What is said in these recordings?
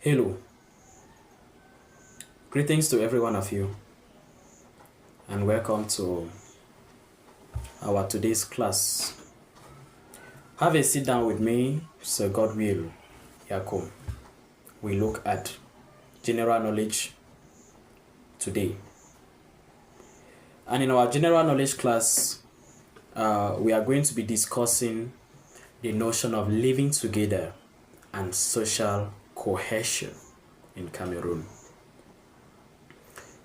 Hello, greetings to every one of you, and welcome to our today's class. Have a sit down with me, so God will, Yakum. We look at general knowledge today. And in our general knowledge class, we are going to be discussing the notion of living together and social cohesion in Cameroon.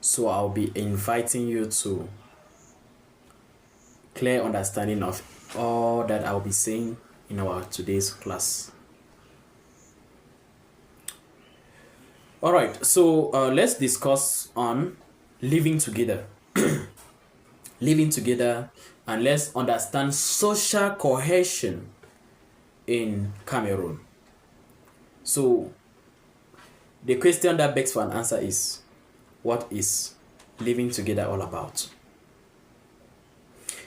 So I'll be inviting you to clear understanding of all that I'll be saying in our today's class. All right, so let's discuss on living together. Living together, and let's understand social cohesion in Cameroon. So the question that begs for an answer is, what is living together all about?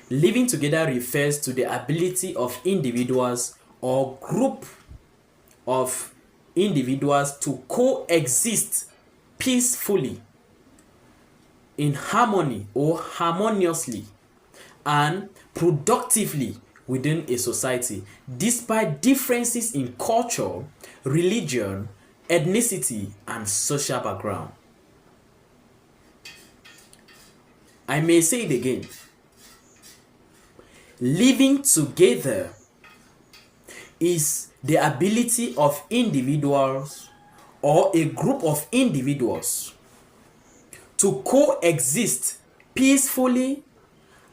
Living together refers to the ability of individuals or group of individuals to coexist peacefully, in harmony or harmoniously, and productively within a society, despite differences in culture, religion, ethnicity, and social background. I may say it again. Living together is the ability of individuals or a group of individuals to coexist peacefully,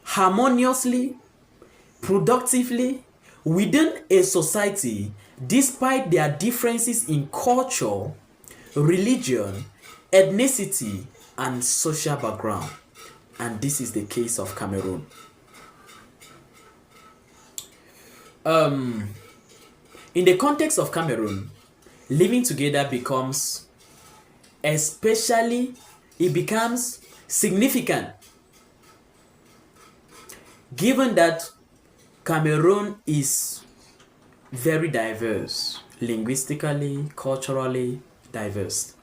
harmoniously, productively within a society despite their differences in culture, religion, ethnicity, and social background. And this is the case of Cameroon. In the context of Cameroon, living together becomes significant given that Cameroon is very diverse, linguistically, culturally diverse.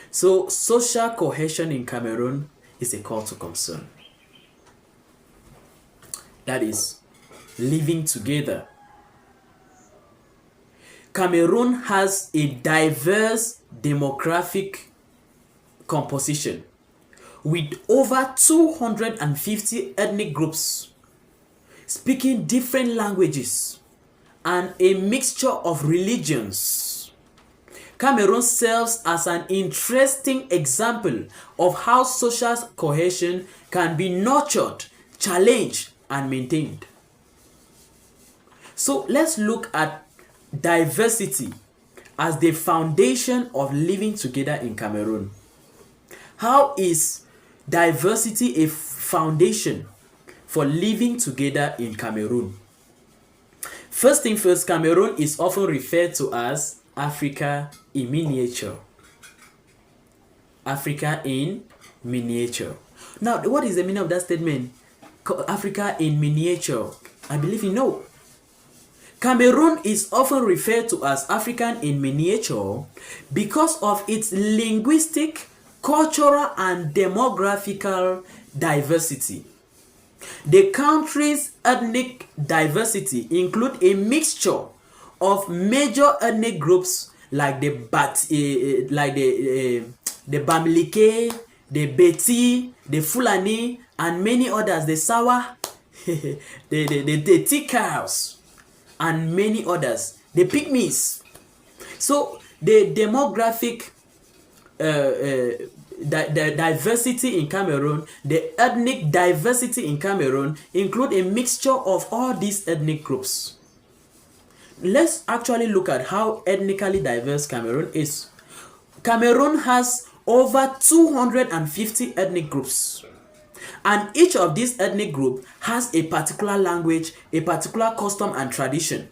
So social cohesion in Cameroon is a call to concern. That is, living together. Cameroon has a diverse demographic composition with over 250 ethnic groups speaking different languages and a mixture of religions. Cameroon serves as an interesting example of how social cohesion can be nurtured, challenged, and maintained. So let's look at diversity as the foundation of living together in Cameroon. How is diversity a foundation for living together in Cameroon? First thing first, Cameroon is often referred to as Africa in miniature. Africa in miniature. Now, what is the meaning of that statement? Africa in miniature. I believe you know. Cameroon is often referred to as African in miniature because of its linguistic, cultural, and demographical diversity. The country's ethnic diversity includes a mixture of major ethnic groups like the Bamileke, the Beti, the Fulani, and many others, the Sawa, the Tikals, and many others, the Pygmies. So the demographic the diversity in Cameroon, the ethnic diversity in Cameroon include a mixture of all these ethnic groups. Let's actually look at how ethnically diverse Cameroon is. Cameroon has over 250 ethnic groups, and each of these ethnic groups has a particular language, a particular custom and tradition.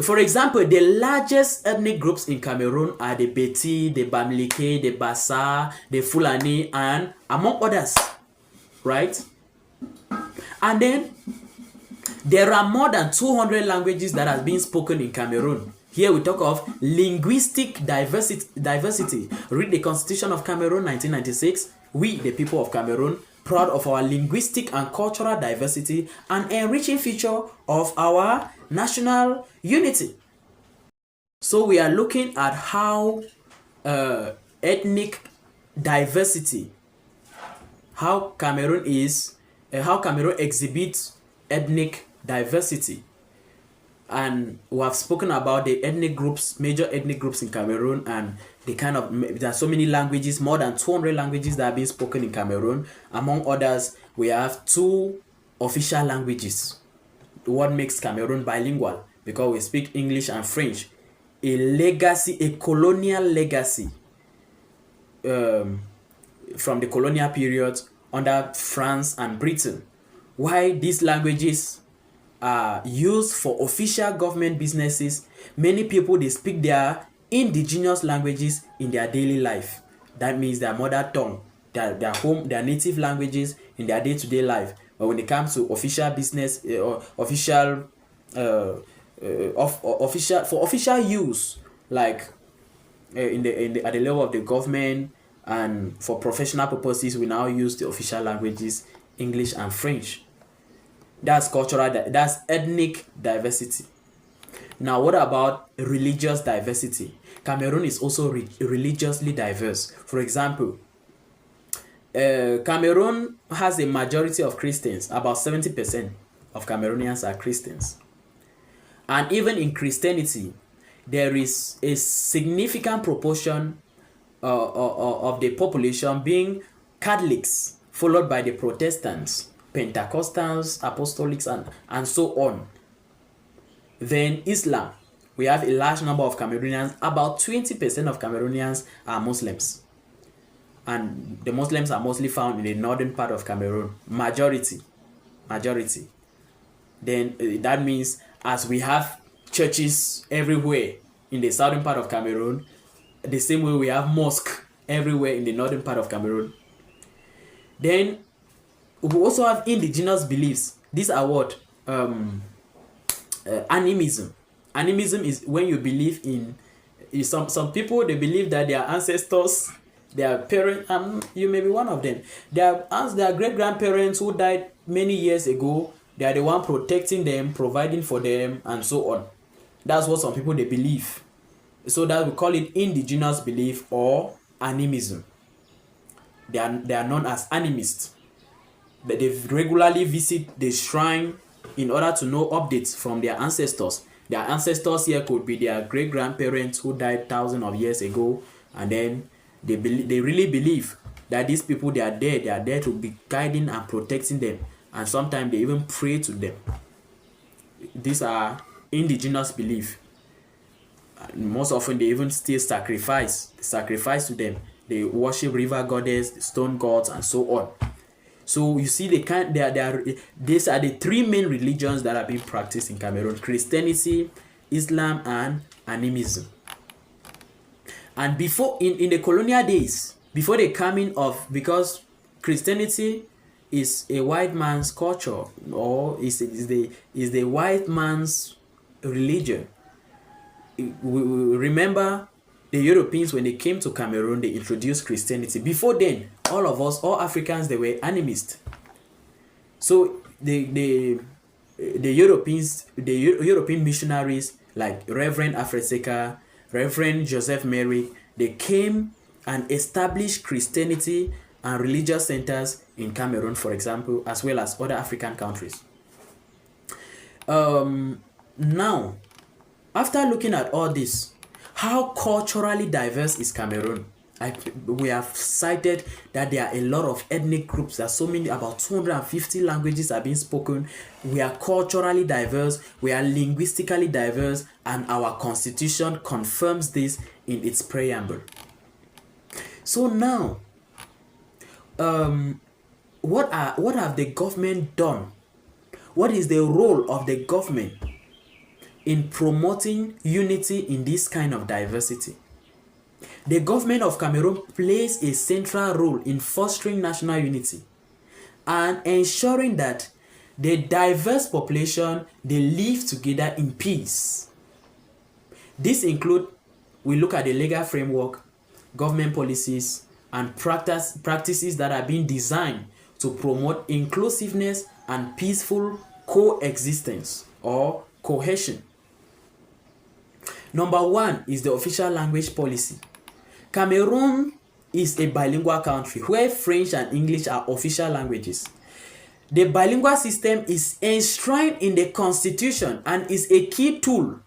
For example, the largest ethnic groups in Cameroon are the Beti, the Bamileke, the Bassa, the Fulani, and among others, right? And then there are more than 200 languages that have been spoken in Cameroon. Here we talk of linguistic diversity. Read the Constitution of Cameroon 1996. We, the people of Cameroon, proud of our linguistic and cultural diversity, an enriching feature of our national unity. So we are looking at how ethnic diversity, how Cameroon exhibits ethnic diversity. And we have spoken about the ethnic groups, major ethnic groups in Cameroon, and there are so many languages, more than 200 languages that are being spoken in Cameroon. Among others, we have 2 official languages. What makes Cameroon bilingual? Because we speak English and French. A colonial legacy from the colonial period under France and Britain. Why these languages are used for official government businesses, many people, they speak their indigenous languages in their daily life. That means their mother tongue, their native languages in their day-to-day life. But when it comes to official business or official use, like at the level of the government, and for professional purposes, we now use the official languages English and French. That's that's ethnic diversity. Now, what about religious diversity? Cameroon is also religiously diverse. For example, Cameroon has a majority of Christians. About 70% of Cameroonians are Christians. And even in Christianity, there is a significant proportion of the population being Catholics, followed by the Protestants, Pentecostals, Apostolics, and so on. Then Islam. We have a large number of Cameroonians. About 20% of Cameroonians are Muslims. And the Muslims are mostly found in the northern part of Cameroon. Majority. Then that means as we have churches everywhere in the southern part of Cameroon, the same way we have mosque everywhere in the northern part of Cameroon. Then we also have indigenous beliefs. These are what? Animism. Animism is when you believe in some people, they believe that their ancestors, their parents, you may be one of them, their great grandparents who died many years ago, they are the one protecting them, providing for them, and so on. That's what some people they believe. So that we call it indigenous belief or animism. They are known as animists. They regularly visit the shrine in order to know updates from their ancestors. Their ancestors here could be their great grandparents who died thousands of years ago, and then they really believe that these people, they are there to be guiding and protecting them, and sometimes they even pray to them. These are indigenous belief. Most often they even still sacrifice to them. They worship river goddess, stone gods, and so on. So you see, these are the 3 main religions that are being practiced in Cameroon: Christianity, Islam, and animism. And before, in the colonial days, before the coming of, because Christianity is a white man's culture, or is the white man's religion. We remember the Europeans, when they came to Cameroon, they introduced Christianity. Before then, all Africans, they were animists. So the European missionaries like Reverend Afreseka, Reverend Joseph Mary, they came and established Christianity and religious centers in Cameroon, for example, as well as other African countries. Now, after looking at all this, how culturally diverse is Cameroon? We have cited that there are a lot of ethnic groups. There are so many, about 250 languages are being spoken. We are culturally diverse. We are linguistically diverse, and our constitution confirms this in its preamble. So now, what have the government done? What is the role of the government in promoting unity in this kind of diversity? The government of Cameroon plays a central role in fostering national unity and ensuring that the diverse population, they live together in peace. This include, we look at the legal framework, government policies, and practices that are being designed to promote inclusiveness and peaceful coexistence or cohesion. Number one is the official language policy. Cameroon is a bilingual country where French and English are official languages. The bilingual system is enshrined in the constitution and is a key tool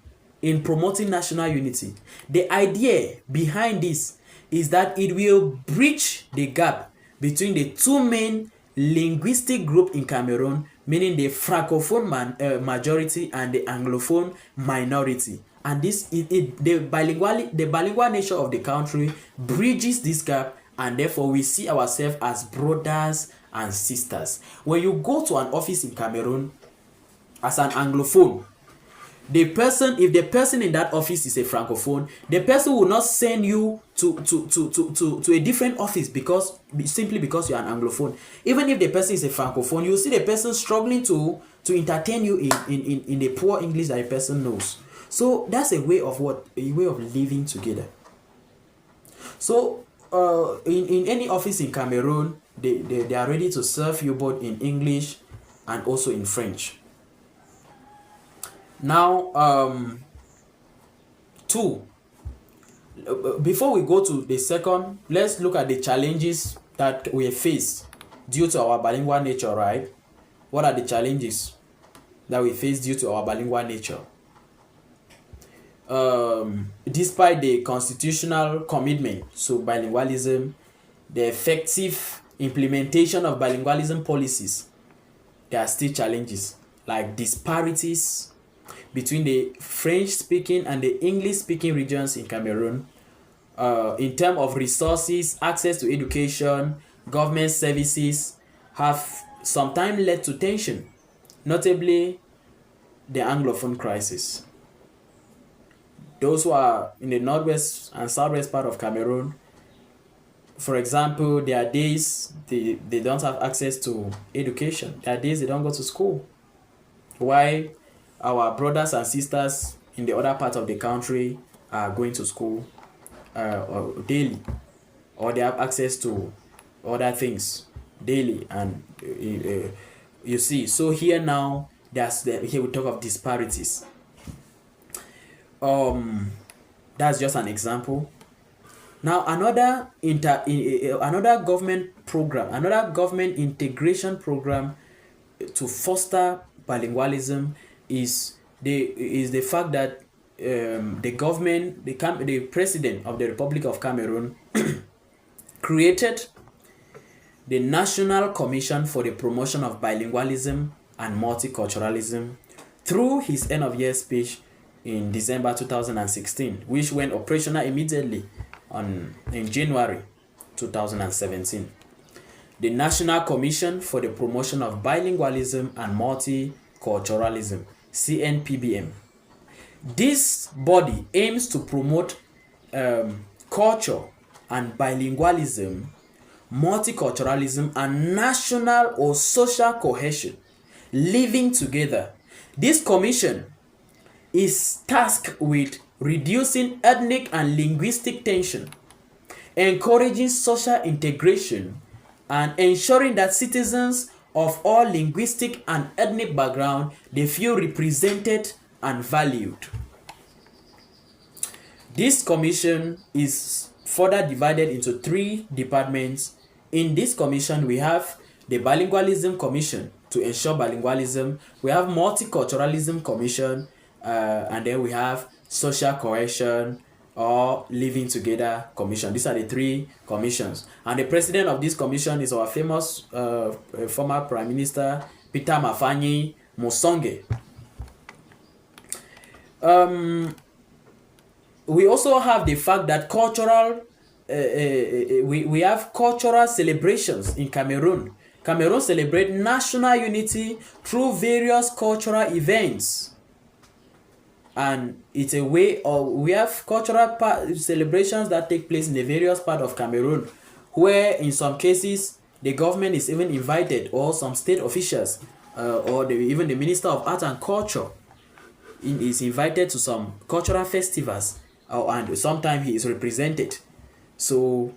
in promoting national unity. The idea behind this is that it will bridge the gap between the two main linguistic groups in Cameroon, meaning the Francophone majority and the Anglophone minority. And the bilingual nature of the country bridges this gap, and therefore we see ourselves as brothers and sisters. When you go to an office in Cameroon as an Anglophone, if the person in that office is a Francophone, the person will not send you to a different office simply because you are an Anglophone. Even if the person is a Francophone, you see the person struggling to entertain you in the poor English that the person knows. So that's a way of living together. So in any office in Cameroon, they are ready to serve you both in English and also in French. Now, before we go to the second, let's look at the challenges that we face due to our bilingual nature, right? What are the challenges that we face due to our bilingual nature? Despite the constitutional commitment to bilingualism, the effective implementation of bilingualism policies, there are still challenges like disparities between the French-speaking and the English-speaking regions in Cameroon. In terms of resources, access to education, government services have sometimes led to tension, notably the Anglophone crisis. Those who are in the northwest and southwest part of Cameroon, for example, there are days they don't have access to education. There are days they don't go to school. Why our brothers and sisters in the other part of the country are going to school daily, or they have access to other things daily. And you see, so here now, here we talk of disparities. That's just an example. Now another government program, another government integration program to foster bilingualism is the fact that the president of the Republic of Cameroon created the National Commission for the Promotion of Bilingualism and Multiculturalism through his end of year speech in December 2016, which went operational immediately in January 2017. The National Commission for the Promotion of Bilingualism and Multiculturalism, CNPBM. This body aims to promote culture and bilingualism, multiculturalism, and national or social cohesion, living together. This commission is tasked with reducing ethnic and linguistic tension, encouraging social integration, and ensuring that citizens of all linguistic and ethnic background they feel represented and valued. This commission is further divided into 3 departments. In this commission, we have the Bilingualism Commission to ensure bilingualism, we have Multiculturalism Commission, and then we have Social Cohesion or Living Together Commission. These are the 3 commissions. And the president of this commission is our famous former Prime Minister, Peter Mafanyi Musonge. We also have the fact that we have cultural celebrations in Cameroon. Cameroon celebrates national unity through various cultural events. And it's a way of, we have cultural celebrations that take place in the various parts of Cameroon, where in some cases the government is even invited, or some state officials, or even the Minister of Art and Culture. is invited to some cultural festivals, and sometimes he is represented. So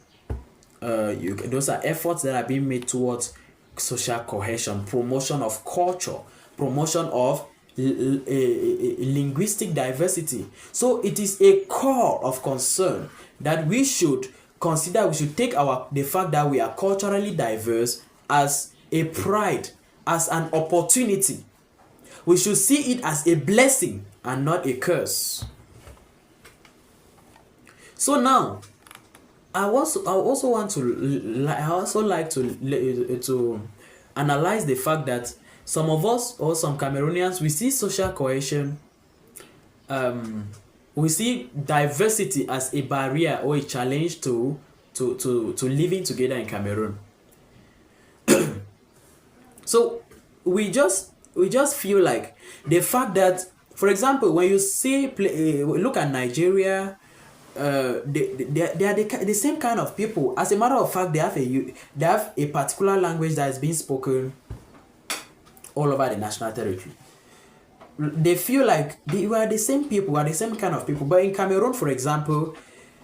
those are efforts that are being made towards social cohesion, promotion of culture, promotion of linguistic diversity. So it is a core of concern that we should consider. We should take the fact that we are culturally diverse as a pride, as an opportunity. We should see it as a blessing and not a curse. So now, I also like to analyze the fact that some of us, or some Cameroonians, we see social cohesion, we see diversity as a barrier or a challenge to living together in Cameroon. So we just feel like the fact that, for example, when you look at Nigeria, they are the same kind of people. As a matter of fact, they have a particular language that is being spoken all over the national territory. They feel like we are the same people, we are the same kind of people. But in Cameroon, for example,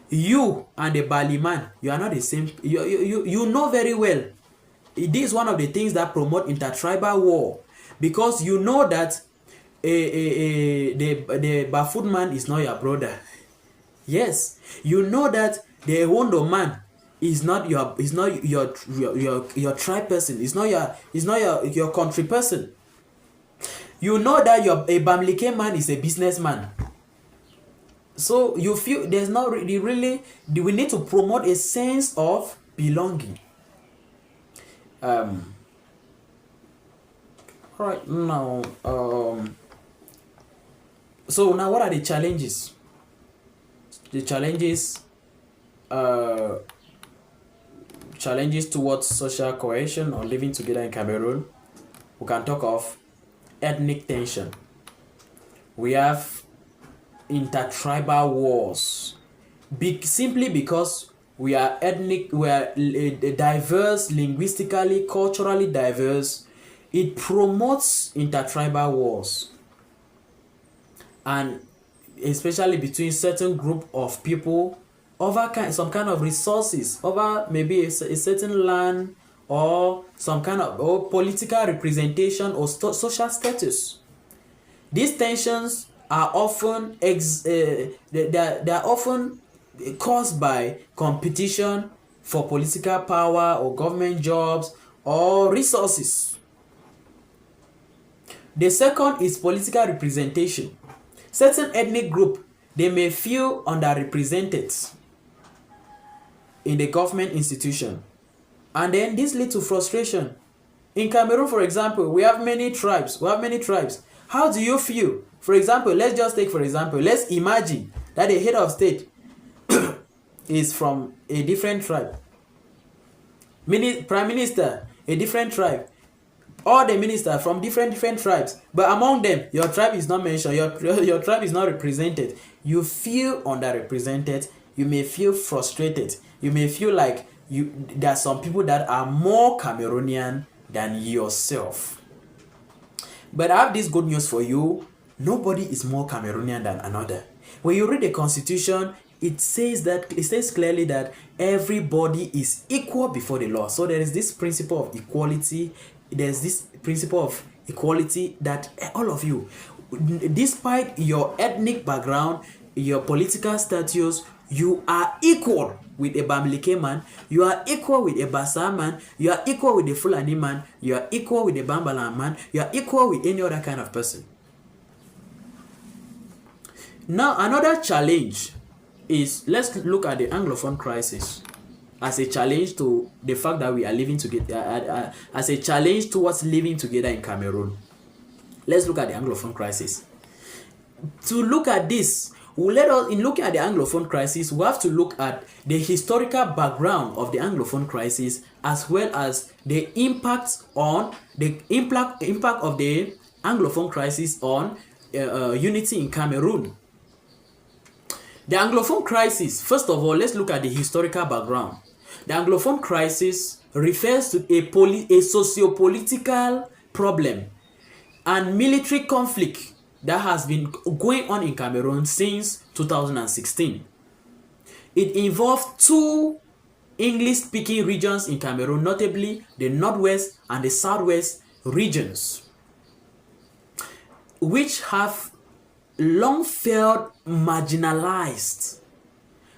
you and the Bali man, you are not the same. You know very well. This is one of the things that promote intertribal war, because you know that the Bafut man is not your brother. Yes, you know that the Wondo man is not your tribe person. It's not your country person. You know that your Bamileke man is a businessman. So you feel there's not really we need to promote a sense of belonging. Right now, so now what are the challenges? The challenges towards social cohesion or living together in Cameroon. We can talk of ethnic tension. We have intertribal wars, simply because we are diverse, linguistically, culturally diverse. It promotes intertribal wars, and especially between certain group of people over some kind of resources, over maybe a certain land, or some kind of political representation or social status. These tensions are often they are often caused by competition for political power or government jobs or resources. The second is political representation. Certain ethnic group, they may feel underrepresented in the government institution, and then this leads to frustration. In Cameroon, for example, we have many tribes. How do you feel? For example, let's imagine that the head of state is from a different tribe. Prime Minister, a different tribe. All the ministers from different tribes, but among them, your tribe is not mentioned, your tribe is not represented. You feel underrepresented, you may feel frustrated, you may feel like there are some people that are more Cameroonian than yourself. But I have this good news for you. Nobody is more Cameroonian than another. When you read the Constitution, it says clearly that everybody is equal before the law. So there is this principle of equality. There's this principle of equality that all of you, despite your ethnic background, your political status, you are equal with a Bamileke man, you are equal with a Bassa man, you are equal with a Fulani man, you are equal with a Bambala man, you are equal with any other kind of person. Now, another challenge is, let's look at the Anglophone crisis as a challenge to the fact that we are living together, as a challenge towards living together in Cameroon. Let's look at the Anglophone crisis. To look at this, in looking at the Anglophone crisis, we have to look at the historical background of the Anglophone crisis, as well as the impact of the Anglophone crisis on unity in Cameroon. The Anglophone crisis, first of all, let's look at the historical background. The Anglophone crisis refers to a socio-political problem and military conflict that has been going on in Cameroon since 2016. It involved two English-speaking regions in Cameroon, notably the Northwest and the Southwest regions, which have long felt marginalized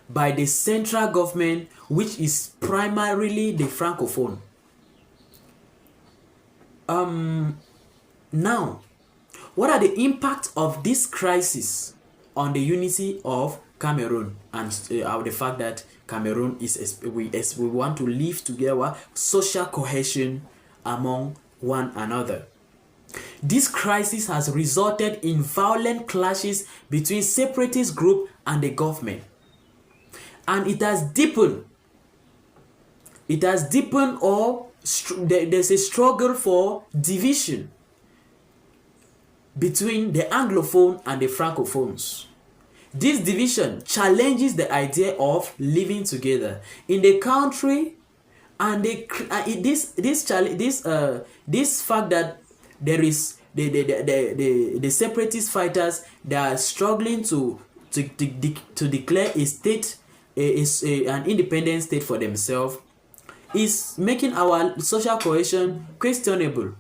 by the central government, which is primarily the Francophone. Now, what are the impacts of this crisis on the unity of Cameroon and the fact that Cameroon we want to live together, social cohesion among one another? This crisis has resulted in violent clashes between separatist groups and the government, and it has deepened. Or there's a struggle for division between the Anglophone and the Francophones. This division challenges the idea of living together in the country, and this fact that there is the separatist fighters that are struggling to declare a state, an independent state for themselves, is making our social cohesion questionable.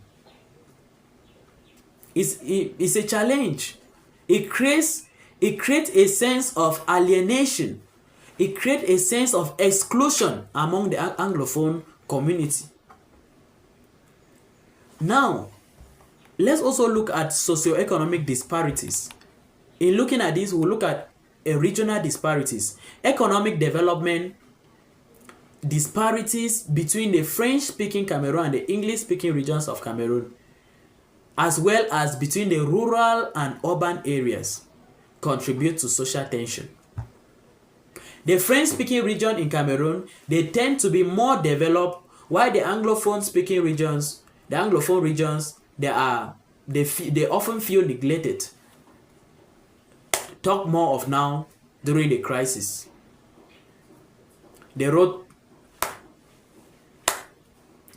It's a challenge. It creates a sense of alienation. It creates a sense of exclusion among the Anglophone community. Now, let's also look at socioeconomic disparities. In looking at this, we'll look at regional disparities. Economic development disparities between the French-speaking Cameroon and the English-speaking regions of Cameroon, as well as between the rural and urban areas, contribute to social tension. The French-speaking region in Cameroon, they tend to be more developed, while the Anglophone-speaking regions, they often feel neglected. Talk more of now during the crisis. They wrote,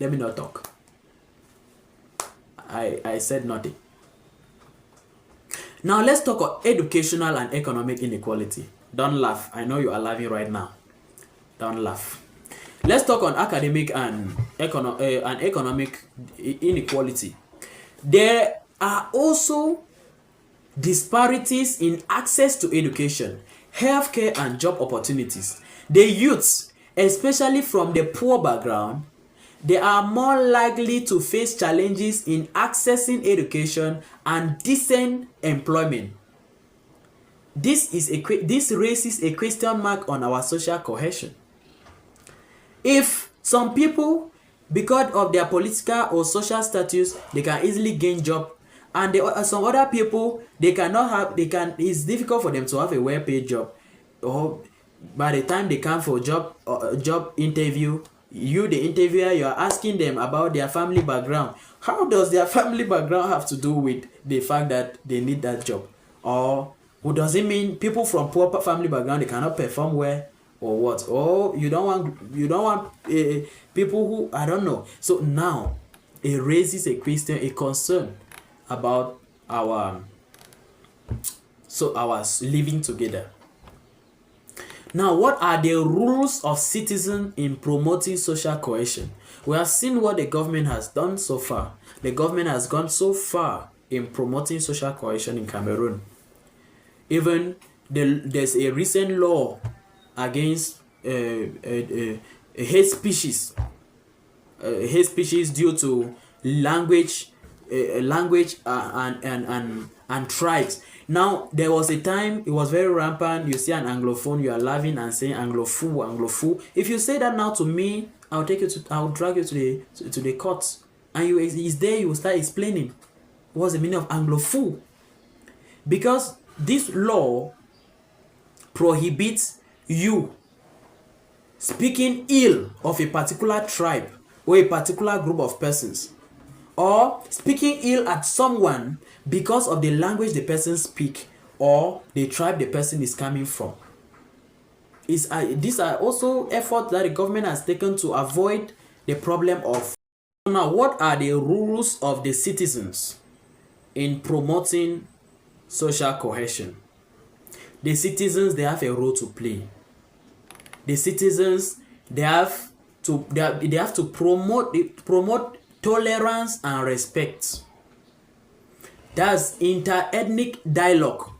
let me not talk. I said nothing. Now let's talk about educational and economic inequality. Don't laugh. I know you are laughing right now. Don't laugh. Let's talk on academic and economic inequality. There are also disparities in access to education, healthcare, and job opportunities. The youths, especially from the poor background, they are more likely to face challenges in accessing education and decent employment. This raises a question mark on our social cohesion. If some people, because of their political or social status, they can easily gain job, and some other people, it's difficult for them to have a well-paid job, or by the time they come for job interview, the interviewer, you are asking them about their family background. How does their family background have to do with the fact that they need that job? Or does it mean people from poor family background, they cannot perform well, or what? Or you don't want people who, I don't know. So now it raises a concern about our living together. Now, what are the rules of citizen in promoting social cohesion? We have seen what the government has done so far. The government has gone so far in promoting social cohesion in Cameroon. Even there's a recent law against hate speeches due to language and tribes. Now, there was a time it was very rampant. You see an Anglophone, you are laughing and saying Anglophone. If you say that now to me, I'll drag you to the courts, and you will start explaining what's the meaning of Anglophone, because this law prohibits you speaking ill of a particular tribe or a particular group of persons, or speaking ill at someone because of the language the person speaks or the tribe the person is coming from. These are also efforts that the government has taken to avoid the problem of. Now, what are the rules of the citizens in promoting social cohesion. The citizens, they have a role to play. The citizens, they have to promote tolerance and respect. That's inter-ethnic dialogue.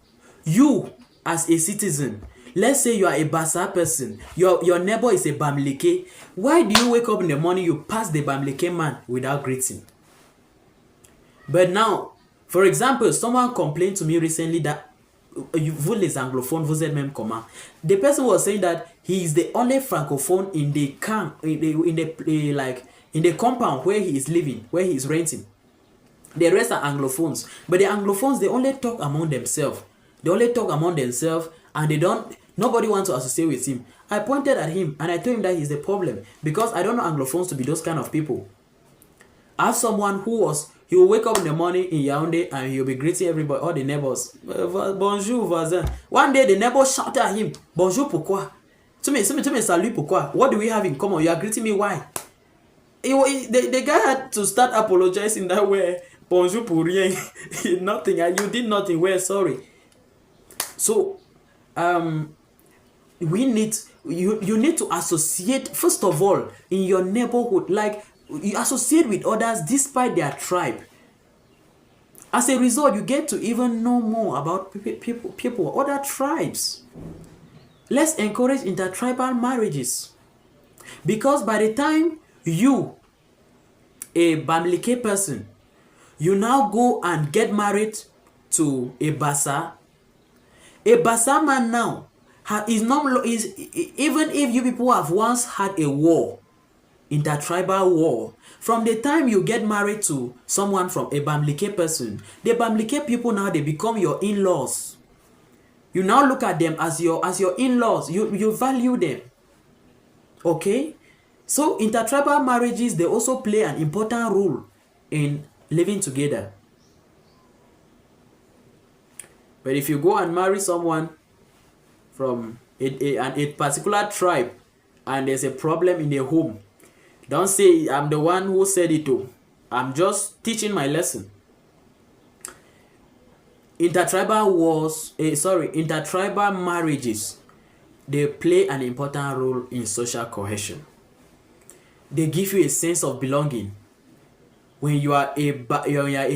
You as a citizen, let's say you are a Basa person, your neighbor is a Bamileke. Why do you wake up in the morning, you pass the Bamileke man without greeting? But now, for example, someone complained to me recently that vous les anglophones, vous êtes même comment? The person was saying that he is the only francophone in the camp, in the compound where he is living, where he is renting. The rest are anglophones, but the anglophones, they only talk among themselves. They only talk among themselves, and nobody wants to associate with him. I pointed at him and I told him that he's the problem, because I don't know anglophones to be those kind of people. I have someone he will wake up in the morning in Yaoundé and he'll be greeting everybody, all the neighbors. Bonjour, voisin. One day the neighbor shouted at him, bonjour, pourquoi? Tu me salut, pourquoi? What do we have in common? You are greeting me, why? The guy had to start apologizing that way. Bonjour pour rien. Nothing. You did nothing. Well, sorry. So, you need to associate, first of all, in your neighborhood. Like, you associate with others despite their tribe. As a result, you get to even know more about people, other tribes. Let's encourage intertribal marriages. Because by the time you, a Bamileke person, you now go and get married to a Basa man now is even if you people have once had a war, intertribal war, from the time you get married to someone from a Bamileke person, the Bamileke people now, they become your in-laws. You now look at them as your in-laws. You value them. Okay? So intertribal marriages, they also play an important role in living together. But if you go and marry someone from a particular tribe and there's a problem in the home, don't say I'm the one who said it too. I'm just teaching my lesson. Intertribal marriages, they play an important role in social cohesion. They give you a sense of belonging. When you are a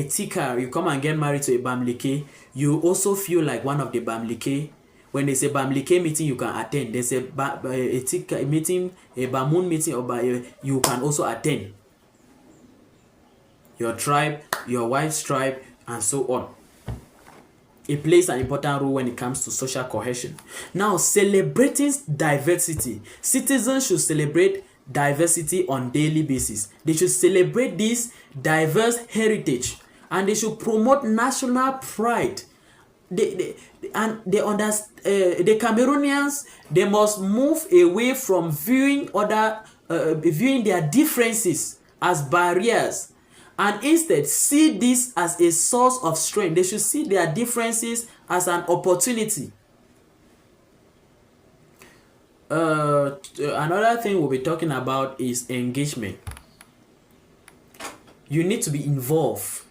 Tika, you come and get married to a Bamileke, you also feel like one of the Bamileke. When there's a Bamileke meeting, you can attend. There's a Tika meeting, a Bamun meeting, you can also attend. Your tribe, your wife's tribe, and so on. It plays an important role when it comes to social cohesion. Now, celebrating diversity. Citizens should celebrate diversity on daily basis. They should celebrate this diverse heritage, and they should promote national pride. The Cameroonians, they must move away from viewing their differences as barriers, and instead see this as a source of strength. They should see their differences as an opportunity. Another thing we'll be talking about is engagement. You need to be involved.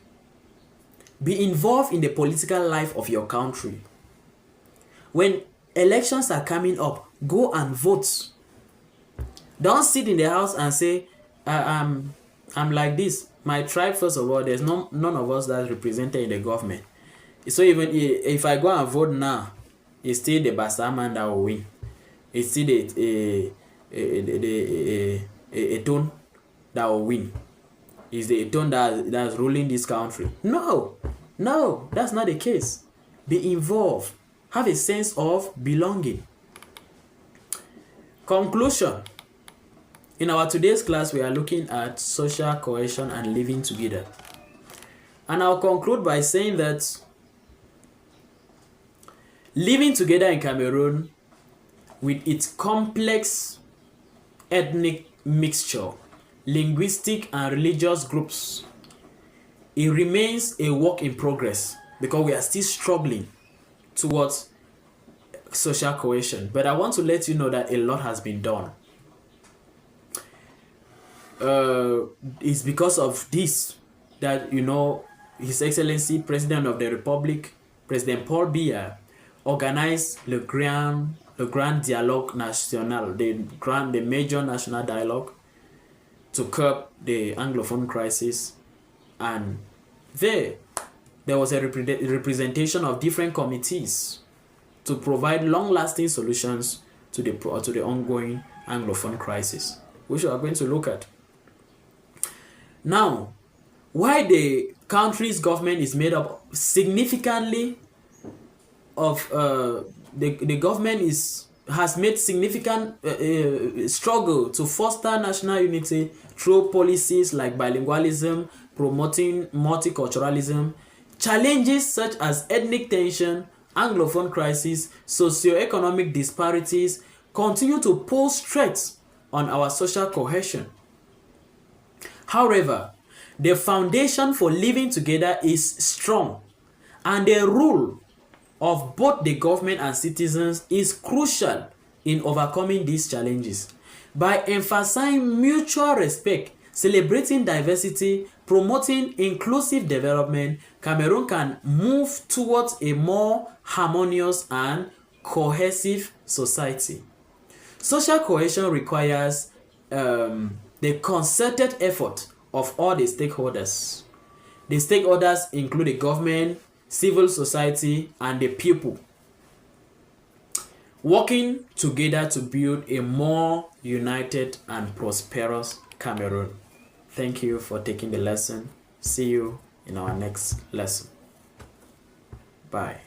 Be involved in the political life of your country. When elections are coming up, go and vote. Don't sit in the house and say, I'm like this. My tribe, first of all, there's none of us that's represented in the government. So even if I go and vote now, it's still the Basa man that will win. It's still a tone that will win. Is the tone that's ruling this country? No, that's not the case. Be involved. Have a sense of belonging. Conclusion. In our today's class, we are looking at social cohesion and living together. And I'll conclude by saying that living together in Cameroon, with its complex ethnic mixture, linguistic and religious groups, it remains a work in progress because we are still struggling towards social cohesion. But I want to let you know that a lot has been done. It's because of this that, His Excellency President of the Republic President Paul Biya organized le Grand Dialogue National, the major national dialogue to curb the Anglophone crisis. And there was a representation of different committees to provide long-lasting solutions to the ongoing Anglophone crisis, which we are going to look at. Now, why the country's government is made up significantly of the government has made significant struggle to foster national unity through policies like bilingualism, promoting multiculturalism. Challenges such as ethnic tension, Anglophone crisis, socio-economic disparities continue to pose threats on our social cohesion. However, the foundation for living together is strong, and the role of both the government and citizens is crucial in overcoming these challenges. By emphasizing mutual respect, celebrating diversity, promoting inclusive development, Cameroon can move towards a more harmonious and cohesive society. Social cohesion requires the concerted effort of all the stakeholders. The stakeholders include the government, civil society, and the people, working together to build a more united and prosperous Cameroon. Thank you for taking the lesson. See you in our next lesson. Bye.